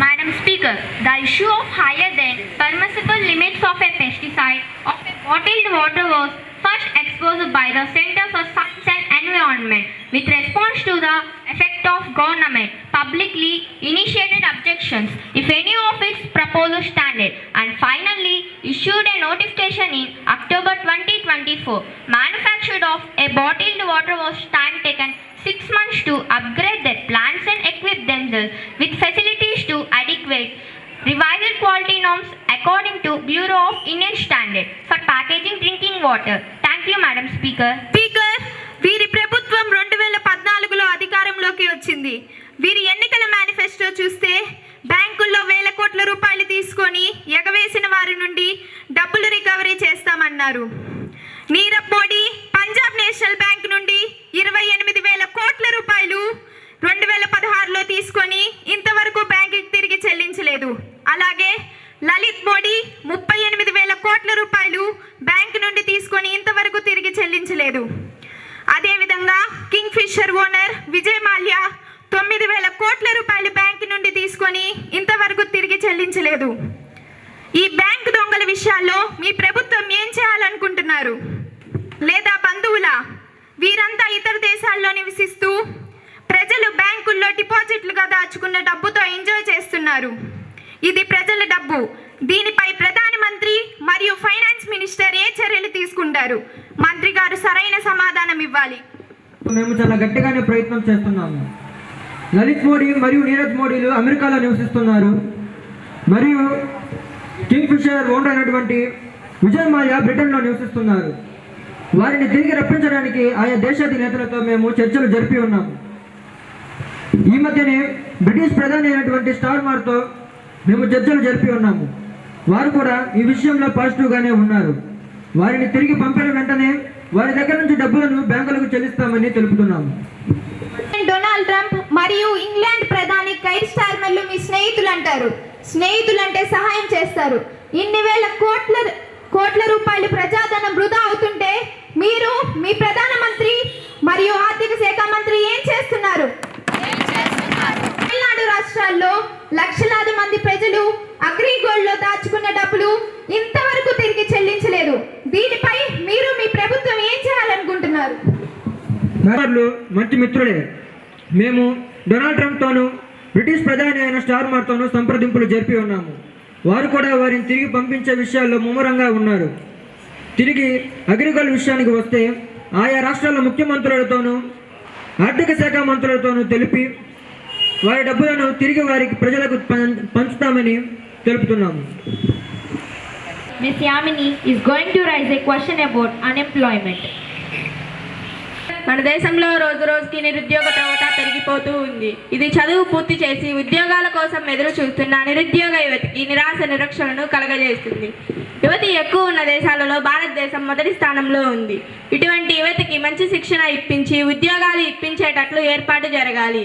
Madam Speaker, the issue of higher than permissible limits of a pesticide of a bottled water was first exposed by the Center for Science and Environment with response to the effect of government publicly initiated objections if any of its proposals standard, and finally issued a notification in October 2024. Manufacture of a bottled water was time taken 6 months to upgrade their plants and equip themselves with facilities to adequate revised quality norms according to Bureau of Indian Standard for packaging drinking water. Thank you, Madam Speaker. వీరి ప్రభుత్వం 2014లో అధికారంలోకి వచ్చింది. వీరి ఎన్నికల manifesto చూస్తే బ్యాంకుల్లో వేల కోట్ల రూపాయలు తీసుకొని ఎగవేసిన వారి నుండి డబ్బులు రికవరీ చేస్తామన్నారు. నీరవ్ మోడీ పంజాబ్ నేషనల్ బ్యాంక్ నుండి 28,000 కోట్ల రూపాయలు 2016లో తీసుకొని ఇంతవరకు బ్యాంకుకి తిరిగి చెల్లించలేదు. అలాగే లలిత్ మోడీ 38,000 కోట్ల రూపాయలు బ్యాంక్ నుండి తీసుకొని ఇంతవరకు తిరిగి చెల్లించలేదు. అదేవిధంగా Kingfisher owner Vijay Mallya 9,000 కోట్ల రూపాయలు బ్యాంక్ నుండి తీసుకొని ఇంతవరకు తిరిగి చెల్లించలేదు. ఈ బ్యాంక్ దొంగల విషయాల్లో మీ ప్రభుత్వం ఏం చేయాలనుకుంటున్నారు? లేదా బంధువులా? వీరంతా ఇతర దేశాల్లో నివసిస్తూ ప్రజలు బ్యాంకుల్లో డిపాజిట్లుగా దాచుకున్న డబ్బుతో ఎంజాయ్ చేస్తున్నారు. ఇది ప్రజల డబ్బు. దీనిపై ప్రధానమంత్రి మరియు ఫైనాన్స్ మినిస్టర్ ఏ చర్యలు తీసుకుంటారు? మంత్రి గారు సరైన సమాధానం ఇవ్వాలి. మేము చాలా గట్టిగానే ప్రయత్నం చేస్తున్నాము. లలిత్ మోడీ మరియు నీరజ్ మోడీలు అమెరికాలో నివసిస్తున్నారు మరియు కింగ్ ఫిషర్ ఓనర్ అయినటువంటి విజయ్ మాల్యా బ్రిటన్లో నివసిస్తున్నారు. వారిని తిరిగి రప్పించడానికి ఆయా దేశాధినేతలతో మేము చర్చలు జరిపి ఉన్నాము. ఈ మధ్యనే బ్రిటిష్ ప్రధాని అయినటువంటి స్టార్మర్తో మేము చర్చలు జరిపి ఉన్నాము. వారు కూడా ఈ విషయంలో పాజిటివ్గానే ఉన్నారు. వారిని తిరిగి పంపిన వెంటనే వారి దగ్గర నుంచి డబ్బులను బ్యాంకులకు చెల్లిస్తామని తెలుపుతున్నాము. డొనాల్డ్ ట్రంప్ మరియు ఇంగ్లాండ్ ప్రధాని కైర్ స్టార్మర్లు మీ స్నేహితులు అంటారు. స్నేహితులు అంటే సహాయం చేస్తారు. ఇన్ని వేల కోట్ల రూపాయలు ప్రజాధనం వృధా అవుతుంటే మీరు మీ ప్రధానమంత్రి మరియు ఆర్థిక శాఖ మంత్రి ఏం చేస్తున్నారు? తమిళనాడు రాష్ట్రాల్లో లక్షలాది మంది ప్రజలు అగ్రిగోల్డ్లో దాచుకున్న డబ్బులు ఇంతవరకు తిరిగి చెల్లించలేదు. దీనిపై మీరు మీ ప్రభుత్వం ఏం చేయాలనుకుంటున్నారు? మంచి మిత్రులే. మేము డొనాల్డ్ ట్రంప్తోనూ బ్రిటిష్ ప్రధాని అయిన స్టార్మర్తోనూ సంప్రదింపులు జరిపి ఉన్నాము. వారు కూడా వారిని తిరిగి పంపించే విషయాల్లో ముమ్మరంగా ఉన్నారు. తిరిగి అగ్రిగోల్డ్ విషయానికి వస్తే ఆయా రాష్ట్రాల ముఖ్యమంత్రులతోనూ ఆర్థిక శాఖ మంత్రులతోనూ తెలిపి వారి డబ్బులను తిరిగి వారికి ప్రజలకు పంచుతామని తెలుపుతున్నాము. Ms. Yamini is going to raise a question about unemployment. మన దేశంలో రోజు రోజుకి నిరుద్యోగ ప్రవత పెరిగిపోతూ ఉంది. ఇది చదువు పూర్తి చేసి ఉద్యోగాల కోసం ఎదురు చూస్తున్న నిరుద్యోగ యువతికి నిరాశ నిరక్షణను కలగజేస్తుంది. యువతి ఎక్కువ ఉన్న దేశాలలో భారతదేశం మొదటి స్థానంలో ఉంది. ఇటువంటి యువతికి మంచి శిక్షణ ఇప్పించి ఉద్యోగాలు ఇప్పించేటట్లు ఏర్పాటు జరగాలి.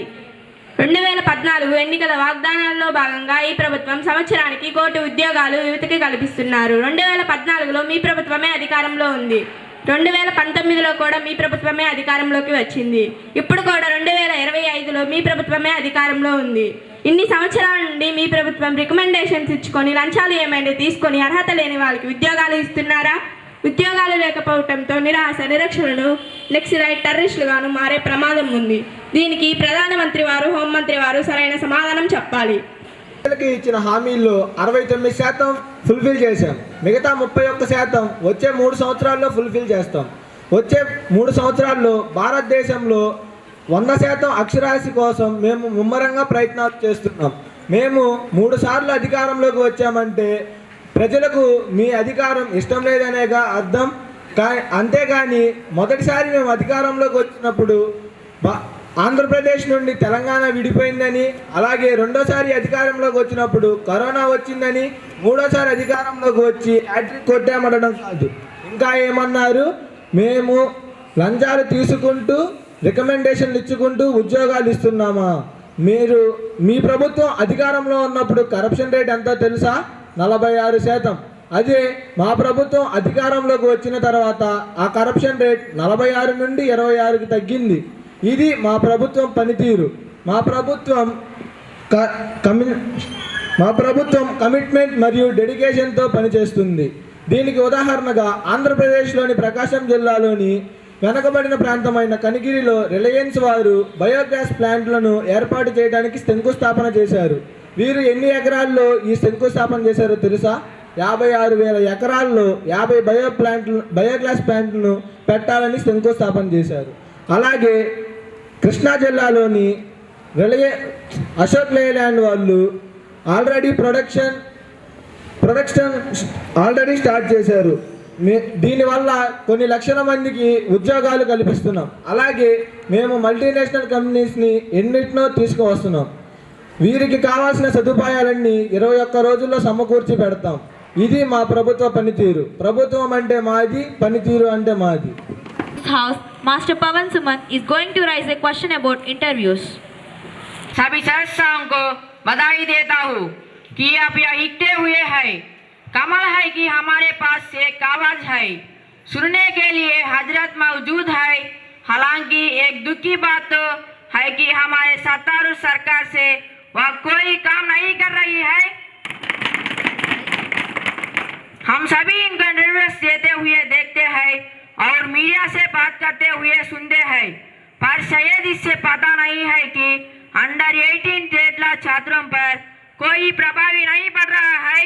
2014 ఎన్నికల వాగ్దానాల్లో భాగంగా ఈ ప్రభుత్వం సంవత్సరానికి 1 కోటి ఉద్యోగాలు యువతకి కల్పిస్తున్నారు. 2014లో మీ ప్రభుత్వమే అధికారంలో ఉంది. 2019లో కూడా మీ ప్రభుత్వమే అధికారంలోకి వచ్చింది. ఇప్పుడు కూడా 2025లో మీ ప్రభుత్వమే అధికారంలో ఉంది. ఇన్ని సంవత్సరాల నుండి మీ ప్రభుత్వం రికమెండేషన్స్ ఇచ్చుకొని లంచాలు ఏమైనా తీసుకొని అర్హత లేని వాళ్ళకి ఉద్యోగాలు ఇస్తున్నారా? ఉద్యోగాలు లేకపోవడంతో నిరాశ నిరక్షణలు నెక్స్ట్ టెర్రరిస్టులుగాను మారే ప్రమాదం ఉంది. దీనికి ప్రధానమంత్రి వారు హోంమంత్రి వారు సరైన సమాధానం చెప్పాలి. ఇచ్చిన హామీల్లో 69% ఫుల్ఫిల్ చేశాం. మిగతా 31% వచ్చే 3 సంవత్సరాల్లో ఫుల్ఫిల్ చేస్తాం. వచ్చే 3 సంవత్సరాల్లో భారతదేశంలో 100% అక్షరాస్యత కోసం మేము ముమ్మరంగా ప్రయత్నాలు చేస్తున్నాం. మేము 3 సార్లు అధికారంలోకి వచ్చామంటే ప్రజలకు మీ అధికారం ఇష్టం లేదనేగా అర్థం. అంతేగాని మొదటిసారి మేము అధికారంలోకి వచ్చినప్పుడు ఆంధ్రప్రదేశ్ నుండి తెలంగాణ విడిపోయిందని, అలాగే రెండోసారి అధికారంలోకి వచ్చినప్పుడు కరోనా వచ్చిందని, మూడోసారి అధికారంలోకి వచ్చి హ్యాట్రిక్ కొట్టామనడం కాదు, ఇంకా ఏమన్నారు, మేము లంచాలు తీసుకుంటూ రికమెండేషన్లు ఇచ్చుకుంటూ ఉద్యోగాలు ఇస్తున్నామా? మీ ప్రభుత్వం అధికారంలో ఉన్నప్పుడు కరప్షన్ రేట్ ఎంతో తెలుసా? 46%. అదే మా ప్రభుత్వం అధికారంలోకి వచ్చిన తర్వాత ఆ కరప్షన్ రేట్ 46 నుండి 26కి తగ్గింది. ఇది మా ప్రభుత్వం పనితీరు. మా ప్రభుత్వం కమిట్మెంట్ మరియు డెడికేషన్తో పనిచేస్తుంది. దీనికి ఉదాహరణగా ఆంధ్రప్రదేశ్లోని ప్రకాశం జిల్లాలోని వెనకబడిన ప్రాంతమైన కనిగిరిలో రిలయన్స్ వారు బయోగ్యాస్ ప్లాంట్లను ఏర్పాటు చేయడానికి శంకుస్థాపన చేశారు. వీరు ఎన్ని ఎకరాల్లో ఈ శంకుస్థాపన చేశారో తెలుసా? 56,000 ఎకరాల్లో 50 బయోగ్యాస్ ప్లాంట్లను పెట్టాలని శంకుస్థాపన చేశారు. అలాగే కృష్ణా జిల్లాలోని అశోక్ లేలాండ్ వాళ్ళు ఆల్రెడీ ప్రొడక్షన్ స్టార్ట్ చేశారు. దీనివల్ల కొన్ని లక్షల మందికి ఉద్యోగాలు కల్పిస్తున్నాం. అలాగే మేము మల్టీనేషనల్ కంపెనీస్ని ఎన్నిటినో తీసుకువస్తున్నాం. వీరికి కావాల్సిన సదుపాయాలన్నీ 21 రోజుల్లో సమకూర్చి పెడతాం. ఇది మా ప్రభుత్వ పనితీరు. ప్రభుత్వం అంటే మాది, పనితీరు అంటే మాది. House, Master Pavan Suman is going to raise a question about interviews. सभी सदस्यों को बधाई देता हूँ कि आप यहाँ लिखते हुए हैं। कमाल है कि हमारे पास एक आवाज है, सुनने के लिए हजरत मौजूद है। हालांकि एक दुख की बात तो है कि हमारे सत्तारूढ़ सरकार से वह कोई काम नहीं कर रही है। हम सभी इनको इंटरव्यूज देते हुए देखते हैं और मीडिया से बात करते हुए सुनते हैं, पर शायद इससे पता नहीं है कि अंडर 18 टेटला छात्रों पर कोई प्रभावी नहीं पड़ रहा है।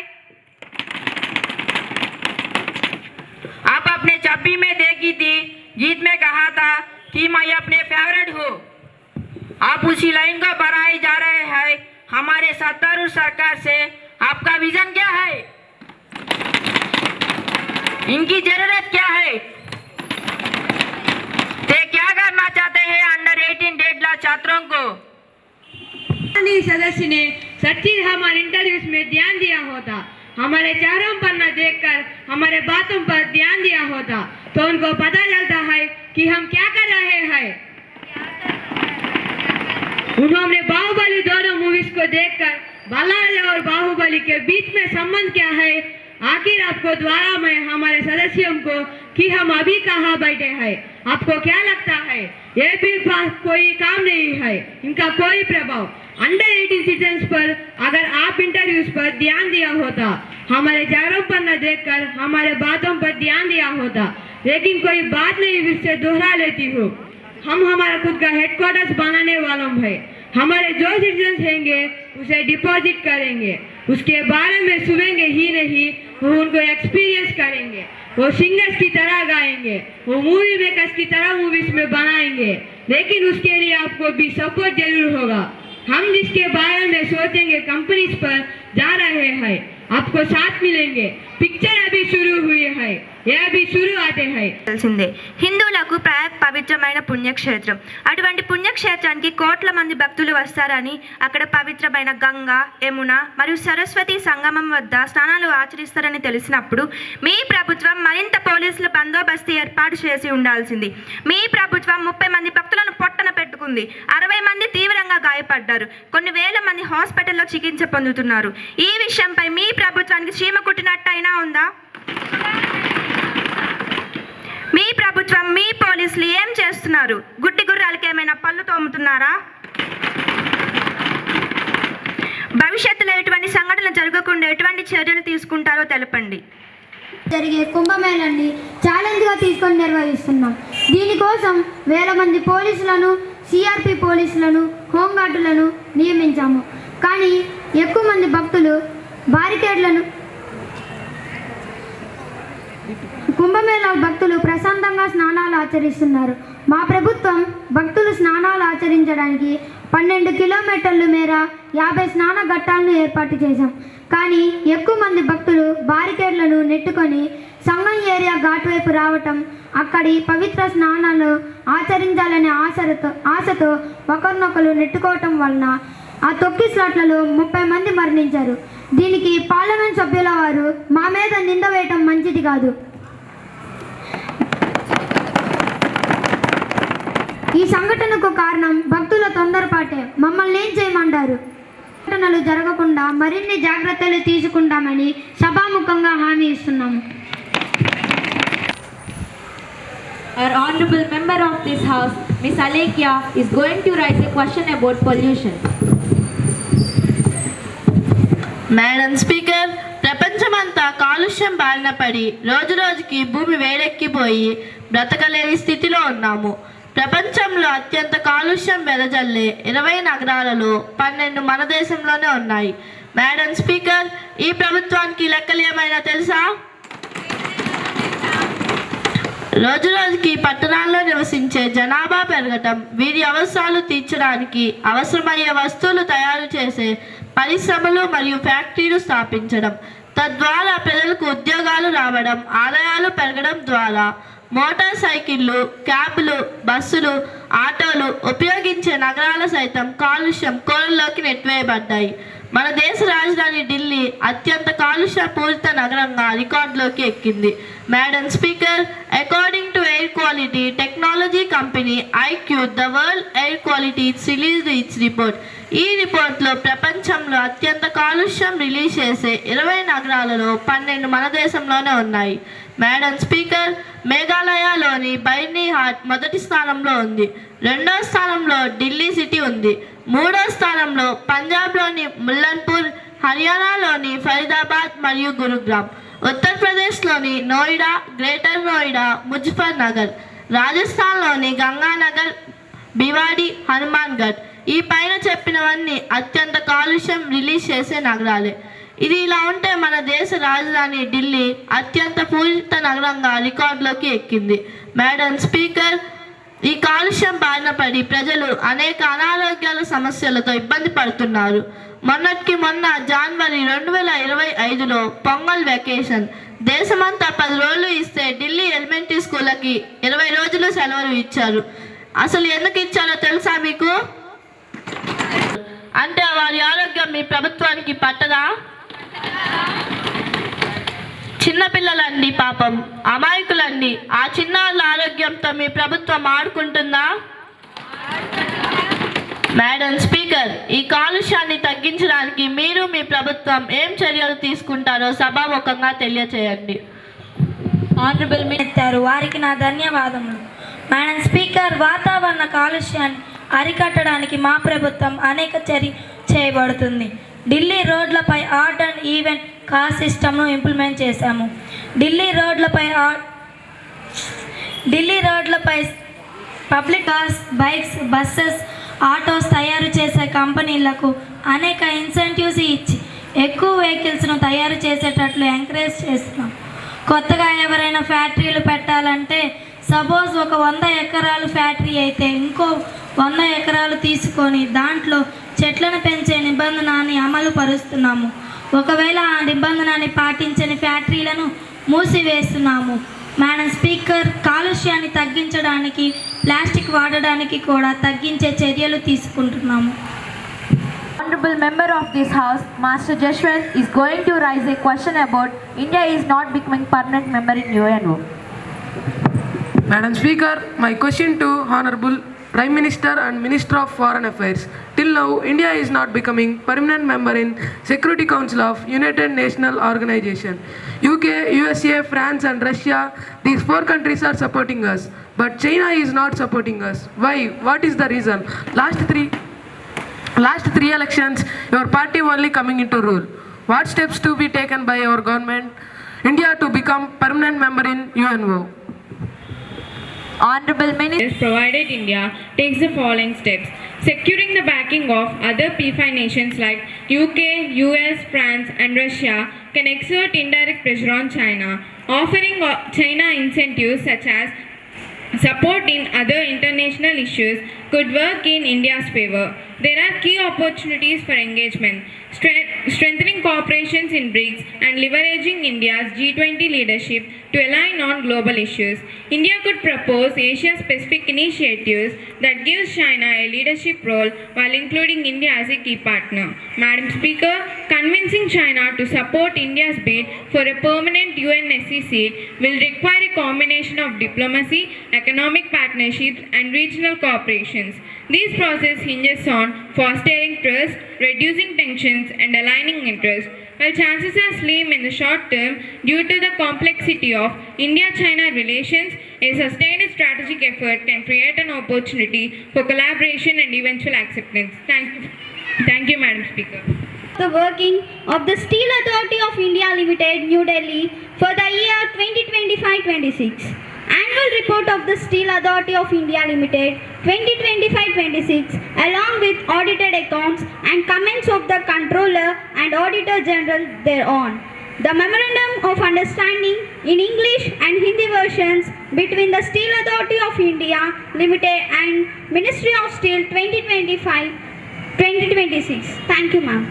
आप अपने छवि में देखी थी, गीत में कहा था कि मैं अपने फेवरेट हूँ। आप उसी लाइन को बढ़ाए जा रहे हैं। हमारे सत्तारूढ़ सरकार से आपका विजन क्या है? इनकी जरूरत क्या है? ते क्या करना चाहते हैं अंडर 18 डेढ़ छात्रों को? सदस्य ने सच्ची हमारे इंटरव्यूज में ध्यान दिया होता, हमारे चारों पन्ना देखकर हमारे बातों पर ध्यान दिया होता, तो उनको पता चलता है कि हम क्या कर रहे हैं। उन्होंने बाहुबली दोनों मूवीज को देखकर बालाजी और बाहुबली के बीच में संबंध क्या है, आखिर आपको द्वारा में हमारे सदस्यों को कि हम अभी कहाँ बैठे हैं, आपको क्या लगता है? ये भी कोई काम नहीं है, इनका कोई प्रभाव अंडर 18 सिटीजन्स पर अगर आप इंटरव्यूज पर ध्यान दिया होता, हमारे चारों पन्ना देखकर हमारे बातों पर ध्यान दिया होता, लेकिन कोई बात नहीं फिर से दोहरा लेती हूँ। हम हमारा खुद का हेडक्वार्टर्स बनाने वालों हैं। हमारे जो सिटीजन्स रहेंगे उसे डिपॉजिट करेंगे, उसके बारे में सुनेंगे ही नहीं, वो उनको एक्सपीरियंस करेंगे, वो सिंगर्स की तरह गाएंगे, वो मूवी मेकर्स की तरह मूवीज में बनाएंगे, लेकिन उसके लिए आपको भी सपोर्ट जरूर होगा। हम जिसके बारे में सोचेंगे कंपनीज पर जा रहे हैं, आपको साथ मिलेंगे। पिक्चर अभी शुरू हुई है, ये अभी शुरू आते हैं। తెలిసిందే హిందువులకు పవిత్రమైన పుణ్యక్షేత్రం. అటువంటి పుణ్యక్షేత్రానికి కోట్ల మంది భక్తులు వస్తారని, అక్కడ పవిత్రమైన గంగా, యమున మరియు సరస్వతి సంగమం వద్ద స్నానాలు ఆచరిస్తారని తెలిసినప్పుడు మీ ప్రభుత్వం మరింత పోలీసుల బందోబస్తు ఏర్పాటు చేసి ఉండాల్సింది. మీ ప్రభుత్వం 30 మంది భక్తులను పొట్టన పెట్టుకుంది, 60 మంది తీవ్రంగా గాయపడ్డారు, కొన్ని వేల మంది హాస్పిటల్లో చికిత్స పొందుతున్నారు. ఈ విషయంపై మీ ప్రభుత్వానికి చీమ కుట్టినట్టయినా ఉందా? మీ ప్రభుత్వం, మీ పోలీసులు ఏం చేస్తున్నారు? గుడ్డి గుర్రాలకి ఏమైనా పళ్ళు తోముతున్నారా? భవిష్యత్తులో ఎటువంటి సంఘటనలు జరగకుండా ఎటువంటి చర్యలు తీసుకుంటారో తెలపండి. జరిగే కుంభమేళాన్ని ఛాలెంజ్గా తీసుకొని నిర్వహిస్తున్నాం. దీనికోసం వేల మంది పోలీసులను, సిఆర్పి పోలీసులను, హోంగార్డులను నియమించాము. కానీ ఎక్కువ మంది భక్తులు బారికేడ్లను కుంభమేళా భక్తులు ప్రశాంతంగా స్నానాలు ఆచరిస్తున్నారు. మా ప్రభుత్వం భక్తులు స్నానాలు ఆచరించడానికి 12 కిలోమీటర్ల మేర 50 స్నాన ఘట్టాలను ఏర్పాటు చేశాం. కానీ ఎక్కువ మంది భక్తులు బారికేడ్లను నెట్టుకొని సంగం ఏరియా ఘాట్ వైపు రావటం, అక్కడి పవిత్ర స్నానాలు ఆచరించాలనే ఆశతో ఒకరినొకరు నెట్టుకోవటం వలన ఆ తొక్కిస్లాట్లలో 30 మంది మరణించారు. దీనికి పార్లమెంట్ సభ్యుల వారు మా మీద నింద వేయటం మంచిది కాదు. ఈ సంఘటనకు కారణం భక్తుల తొందరపాటే. మమ్మల్ని ఏం చేయమంటారు? సంఘటనలు జరగకుండా మరిన్ని జాగ్రత్తలు తీసుకుంటామని సభాముఖంగా హామీ ఇస్తున్నాము. Our honorable member of this house, Ms. Alekia, is going to raise a question about pollution. Madam speaker, ప్రపంచమంతా కాలుష్యం బారిన పడి రోజురోజుకి భూమి వేడెక్కిపోయి బ్రతకలేని స్థితిలో ఉన్నాము. ప్రపంచంలో అత్యంత కాలుష్యం వెదజల్లే 20 నగరాలలో 12 మన దేశంలోనే ఉన్నాయి. మేడం స్పీకర్, ఈ ప్రభుత్వానికి లెక్కలు ఏమైనా తెలుసా? రోజురోజుకి పట్టణాల్లో నివసించే జనాభా పెరగటం, వీరి అవసరాలు తీర్చడానికి అవసరమయ్యే వస్తువులు తయారు చేసే పరిశ్రమలు మరియు ఫ్యాక్టరీలు స్థాపించడం, తద్వారా ప్రజలకు ఉద్యోగాలు రావడం, ఆదాయాలు పెరగడం ద్వారా మోటార్ సైకిళ్ళు, క్యాబ్లు, బస్సులు, ఆటోలు ఉపయోగించే నగరాలు సైతం కాలుష్యం కోరల్లోకి నెట్టివేయబడ్డాయి. మన దేశ రాజధాని ఢిల్లీ అత్యంత కాలుష్య పూరిత నగరంగా రికార్డులోకి ఎక్కింది. Madam speaker, according to air quality technology company IQ, the world air quality released it's report. ఈ రిపోర్ట్లో ప్రపంచంలో అత్యంత కాలుష్యం రిలీజ్ చేసే 20 నగరాలలో 12 మన దేశంలోనే ఉన్నాయి. మేడం స్పీకర్, మేఘాలయలోని బైర్నీహాట్ మొదటి స్థానంలో ఉంది. 2వ స్థానంలో ఢిల్లీ సిటీ ఉంది. 3వ స్థానంలో పంజాబ్లోని ముల్లన్పూర్, హర్యానాలోని ఫరీదాబాద్ మరియు గురుగ్రామ్, ఉత్తరప్రదేశ్లోని నోయిడా, గ్రేటర్ నోయిడా, ముజఫర్ నగర్, రాజస్థాన్లోని గంగానగర్, భివాడి, హనుమాన్గఢ్. ఈ పైన చెప్పినవన్నీ అత్యంత కాలుష్యం రిలీజ్ చేసే నగరాలే. ఇది ఇలా ఉంటే మన దేశ రాజధాని ఢిల్లీ అత్యంత పూజిత నగరంగా రికార్డులోకి ఎక్కింది. మేడం స్పీకర్, ఈ కాలుష్యం బారిన పడి ప్రజలు అనేక అనారోగ్యాల సమస్యలతో ఇబ్బంది పడుతున్నారు. మొన్నటికి మొన్న జనవరి 2025లో పొంగల్ వెకేషన్ దేశమంతా 10 రోజులు ఇస్తే ఢిల్లీ ఎలిమెంటరీ స్కూళ్ళకి 20 రోజులు సెలవులు ఇచ్చారు. అసలు ఎందుకు ఇచ్చారో తెలుసా మీకు? అంటే వారి ఆరోగ్యం మీ ప్రభుత్వానికి పట్టదా? చిన్నపిల్లలండి, పాపం అమాయకులండి. ఆ చిన్నారుల ఆరోగ్యంతో మీ ప్రభుత్వం ఆడుకుంటుందా? మేడం స్పీకర్, ఈ కాలుష్యాన్ని తగ్గించడానికి మీరు మీ ప్రభుత్వం ఏం చర్యలు తీసుకుంటారో సభాముఖంగా తెలియచేయండి. ఆనరబుల్ మినిస్టర్, వారికి నా ధన్యవాదములు. మేడం స్పీకర్, వాతావరణ కాలుష్యాన్ని అరికట్టడానికి మా ప్రభుత్వం అనేక చర్య చేయబడుతుంది. ఢిల్లీ రోడ్లపై ఆర్ట్ అండ్ ఈవెంట్ కార్ సిస్టమ్ను ఇంప్లిమెంట్ చేశాము. ఢిల్లీ రోడ్లపై public cars, bikes, buses, autos తయారు చేసే కంపెనీలకు అనేక ఇన్సెంటివ్స్ ఇచ్చి ఎక్కువ వెహికల్స్ను తయారు చేసేటట్లు ఎంకరేజ్ చేస్తున్నాం. కొత్తగా ఎవరైనా ఫ్యాక్టరీలు పెట్టాలంటే సపోజ్ ఒక 100 ఎకరాలు ఫ్యాక్టరీ అయితే ఇంకో 100 ఎకరాలు తీసుకొని దాంట్లో చెట్లను పెంచే నిబంధనని అమలు పరుస్తున్నాము. ఒకవేళ ఆ నిబంధనని పాటించని ఫ్యాక్టరీలను మూసివేస్తున్నాము. మేడం స్పీకర్, కాలుష్యాన్ని తగ్గించడానికి ప్లాస్టిక్ వాడడానికి కూడా తగ్గించే చర్యలు తీసుకుంటున్నాము. Honorable member of this house, Master Jashwant, is going to raise a question about India is not becoming permanent member in UNO. Madam Speaker, my question to Honorable Prime Minister and Minister of Foreign Affairs. Till now, India is not becoming permanent member in Security Council of United Nations Organization. UK, USA, France and Russia, these 4 countries are supporting us. But China is not supporting us. Why? What is the reason? Last three elections, your party only coming into rule. What steps to be taken by our government, India to become permanent member in UNO? Honorable Minister, provided India takes the following steps: securing the backing of other P5 nations like UK, US, France and Russia can exert indirect pressure on China. Offering China incentives such as support in other international issues could work in India's favor. There are key opportunities for engagement. strengthening cooperations in BRICS, and leveraging India's G20 leadership to align on global issues. India could propose Asia-specific initiatives that gives China a leadership role while including India as a key partner. Madam Speaker, convincing China to support India's bid for a permanent UNSC seat will require a combination of diplomacy, economic partnerships, and regional cooperations. This process hinges on fostering trust, reducing tensions, and aligning interests. While chances are slim in the short term due to the complexity of India-China relations, a sustained strategic effort can create an opportunity for collaboration and eventual acceptance. Thank you, Madam Speaker. The working of the Steel Authority of India Limited, New Delhi, for the year 2025-26. Annual report of the Steel Authority of India Limited 2025-26 along with audited accounts and comments of the Controller and Auditor General thereon. The Memorandum of Understanding in English and Hindi versions between the Steel Authority of India Limited and Ministry of Steel 2025-2026. Thank you, ma'am.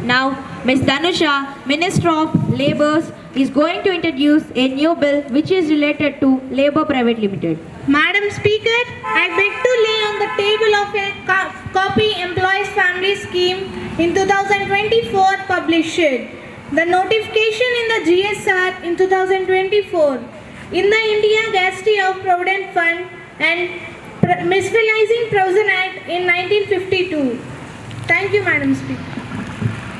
Now, Ms. Dhanusha, Minister of Labour, is going to introduce a new bill which is related to Labour Private Limited. Madam Speaker, I beg to lay on the table of a copy Employees Family Scheme in 2024 published. The notification in the GSR in 2024 in the India Gazette of Provident Fund and Miscellaneous Provision Act in 1952. Thank you, Madam Speaker.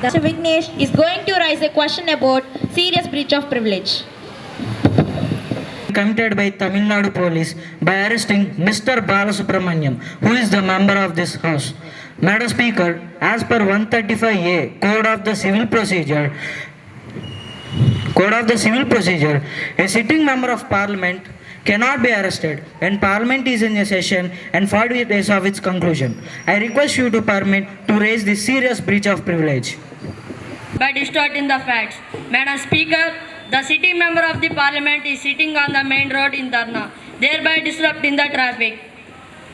Mr. Vignesh is going to raise a question about serious breach of privilege. Committed by Tamil Nadu police by arresting Mr. Balasubramaniam, who is the member of this house. Madam Speaker, as per 135A Code of the Civil Procedure, a sitting member of Parliament cannot be arrested when Parliament is in a session and 40 days of its conclusion. I request you to permit to raise this serious breach of privilege. By distorting the facts. Madam Speaker, the sitting member of the Parliament is sitting on the main road in Dharna, thereby disrupting the traffic.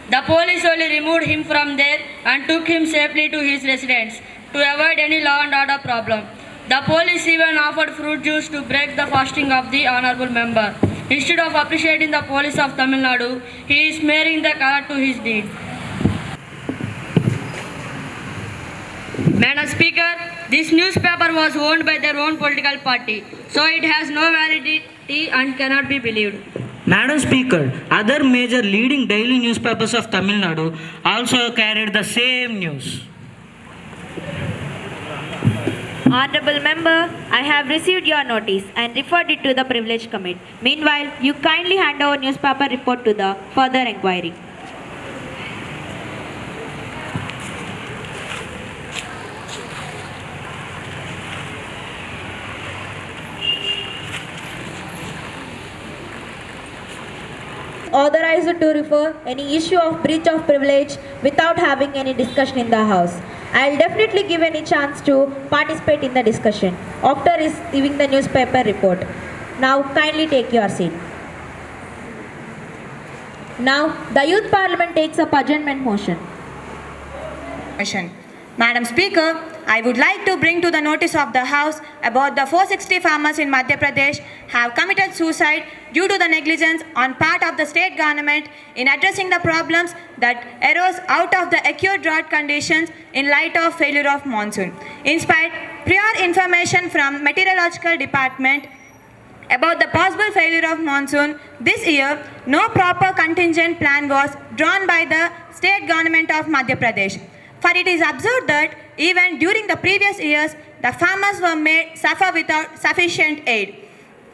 The police only removed him from there and took him safely to his residence to avoid any law and order problem. The police even offered fruit juice to break the fasting of the honorable member. Instead of appreciating the police of Tamil Nadu, he is smearing the color to his deed. Madam Speaker, this newspaper was owned by their own political party, so it has no validity and cannot be believed. Madam Speaker, other major leading daily newspapers of Tamil Nadu also carried the same news. Honorable Member, I have received your notice and referred it to the Privilege Committee. Meanwhile, you kindly hand over newspaper report to the further inquiry. Authorized to refer any issue of breach of privilege without having any discussion in the House. I will definitely give any chance to participate in the discussion after receiving the newspaper report. Now kindly take your seat. Now the Youth Parliament takes up adjournment motion. Madam Speaker, I would like to bring to the notice of the House about the 460 farmers in Madhya Pradesh have committed suicide due to the negligence on part of the state government in addressing the problems that arose out of the acute drought conditions in light of failure of monsoon. Inspired prior information from Meteorological Department about the possible failure of monsoon this year, no proper contingent plan was drawn by the state government of Madhya Pradesh. For it is observed that even during the previous years, the farmers were made suffer without sufficient aid.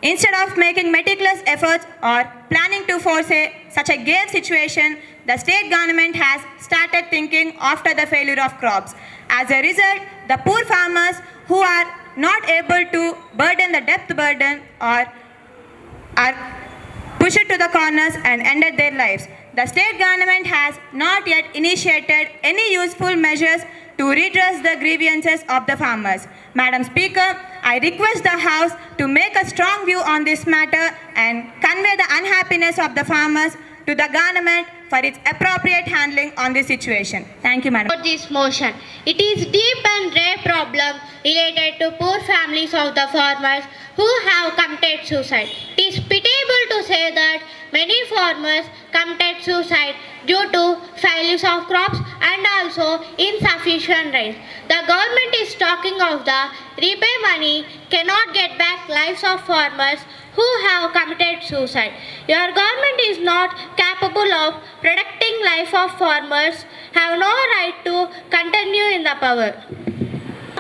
Instead of making meticulous efforts or planning to foresee such a grave situation, the state government has started thinking after the failure of crops. As a result, the poor farmers who are not able to burden the debt burden or are pushed to the corners and ended their lives. The state government has not yet initiated any useful measures to redress the grievances of the farmers. Madam Speaker, I request the House to make a strong view on this matter and convey the unhappiness of the farmers to the government for its appropriate handling on this situation. Thank you, Madam. This motion. It is deep and rare problem related to poor families of the farmers who have committed suicide. It is pitiable to say that many farmers committed suicide due to failures of crops and also insufficient rains. The government is talking of the repay money cannot get back lives of farmers who have committed suicide. Your government is not capable of protecting life of farmers, have no right to continue in the power.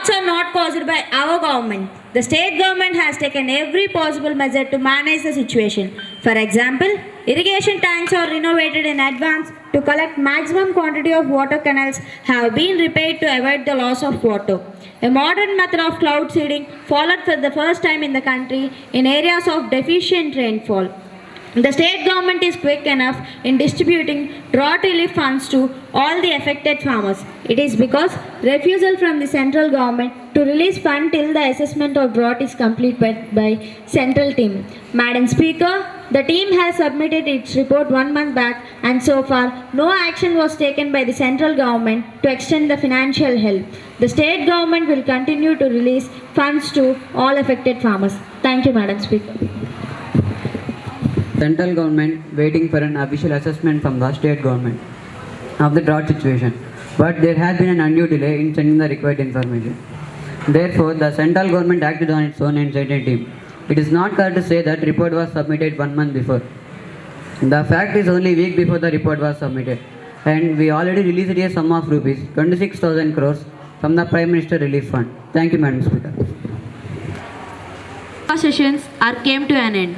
Are not caused by our government. The state government has taken every possible measure to manage the situation. For example, irrigation tanks are renovated in advance to collect maximum quantity of water. Canals have been repaired to avoid the loss of water. A modern method of cloud seeding followed for the first time in the country in areas of deficient rainfall. The state government is quick enough in distributing drought relief funds to all the affected farmers. It is because refusal from the central government to release fund till the assessment of drought is completed by central team. Madam Speaker, the team has submitted its report 1 month back and so far no action was taken by the central government to extend the financial help. The state government will continue to release funds to all affected farmers. Thank you, Madam Speaker. Central government waiting for an official assessment from the state government of the drought situation, but there has been an undue delay in sending the required information. Therefore, the central government acted on its own and sent a team. It is not correct to say that report was submitted 1 month before. The fact is only a week before the report was submitted, and we already released a sum of rupees 26,000 crores from the Prime Minister Relief Fund. Thank you, Madam Speaker. Sessions are came to an end.